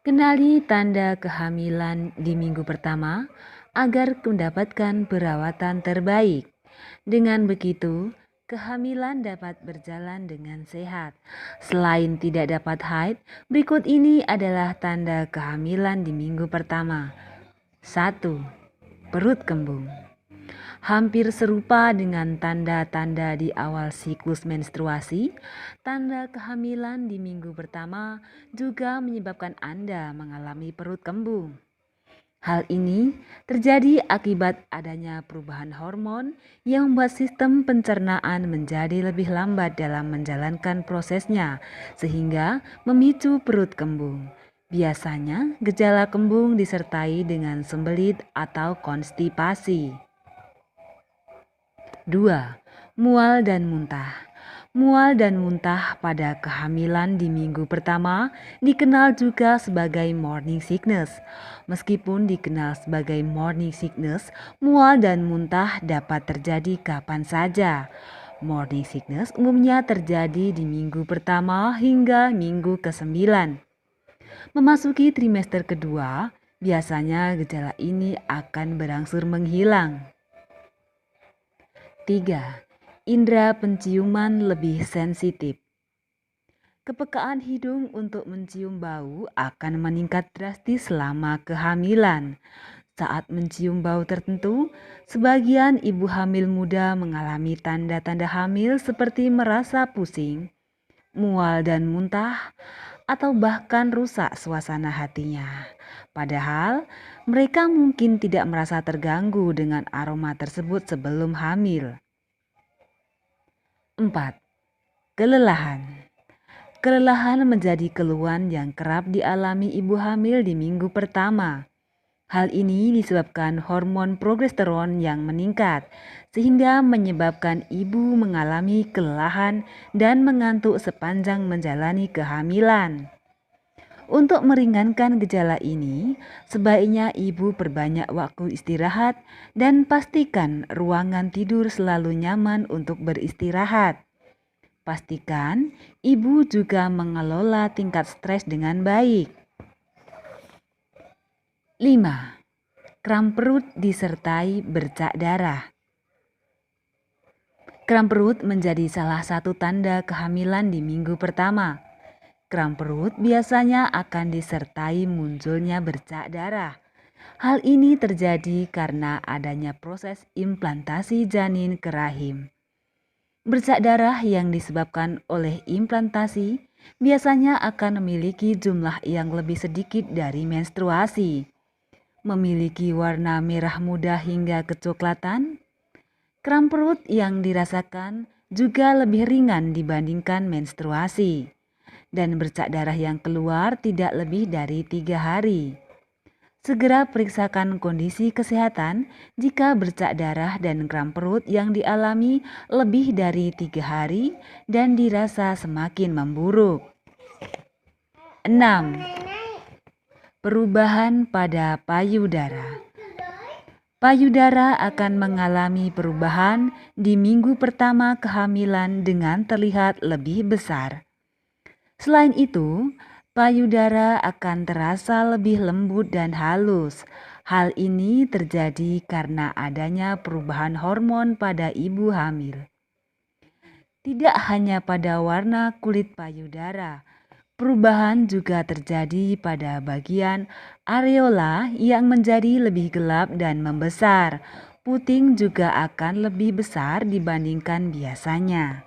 Kenali tanda kehamilan di minggu pertama agar mendapatkan perawatan terbaik. Dengan begitu, kehamilan dapat berjalan dengan sehat. Selain tidak dapat haid, berikut ini adalah tanda kehamilan di minggu pertama. 1. Perut kembung. Hampir serupa dengan tanda-tanda di awal siklus menstruasi, tanda kehamilan di minggu pertama juga menyebabkan Anda mengalami perut kembung. Hal ini terjadi akibat adanya perubahan hormon yang membuat sistem pencernaan menjadi lebih lambat dalam menjalankan prosesnya, sehingga memicu perut kembung. Biasanya, gejala kembung disertai dengan sembelit atau konstipasi. 2. Mual dan muntah. Mual dan muntah pada kehamilan di minggu pertama dikenal juga sebagai morning sickness. Meskipun dikenal sebagai morning sickness, mual dan muntah dapat terjadi kapan saja. Morning sickness umumnya terjadi di minggu pertama hingga minggu ke-9. Memasuki trimester kedua, biasanya gejala ini akan berangsur menghilang. 3. Indera penciuman lebih sensitif. Kepekaan hidung untuk mencium bau akan meningkat drastis selama kehamilan. Saat mencium bau tertentu, sebagian ibu hamil muda mengalami tanda-tanda hamil seperti merasa pusing, mual dan muntah, atau bahkan rusak suasana hatinya. Padahal mereka mungkin tidak merasa terganggu dengan aroma tersebut sebelum hamil. 4. Kelelahan. Kelelahan menjadi keluhan yang kerap dialami ibu hamil di minggu pertama. Hal ini disebabkan hormon progesteron yang meningkat, sehingga menyebabkan ibu mengalami kelelahan dan mengantuk sepanjang menjalani kehamilan. Untuk meringankan gejala ini, sebaiknya ibu perbanyak waktu istirahat dan pastikan ruangan tidur selalu nyaman untuk beristirahat. Pastikan ibu juga mengelola tingkat stres dengan baik. 5. Kram perut disertai bercak darah. Kram perut menjadi salah satu tanda kehamilan di minggu pertama. Kram perut biasanya akan disertai munculnya bercak darah. Hal ini terjadi karena adanya proses implantasi janin ke rahim. Bercak darah yang disebabkan oleh implantasi biasanya akan memiliki jumlah yang lebih sedikit dari menstruasi. Memiliki warna merah muda hingga kecoklatan. Kram perut yang dirasakan juga lebih ringan dibandingkan menstruasi. Dan bercak darah yang keluar tidak lebih dari 3 hari. Segera periksakan kondisi kesehatan jika bercak darah dan kram perut yang dialami lebih dari 3 hari dan dirasa semakin memburuk. 6. Perubahan pada payudara. Payudara akan mengalami perubahan di minggu pertama kehamilan dengan terlihat lebih besar. Selain itu, payudara akan terasa lebih lembut dan halus. Hal ini terjadi karena adanya perubahan hormon pada ibu hamil. Tidak hanya pada warna kulit payudara, perubahan juga terjadi pada bagian areola yang menjadi lebih gelap dan membesar. Puting juga akan lebih besar dibandingkan biasanya.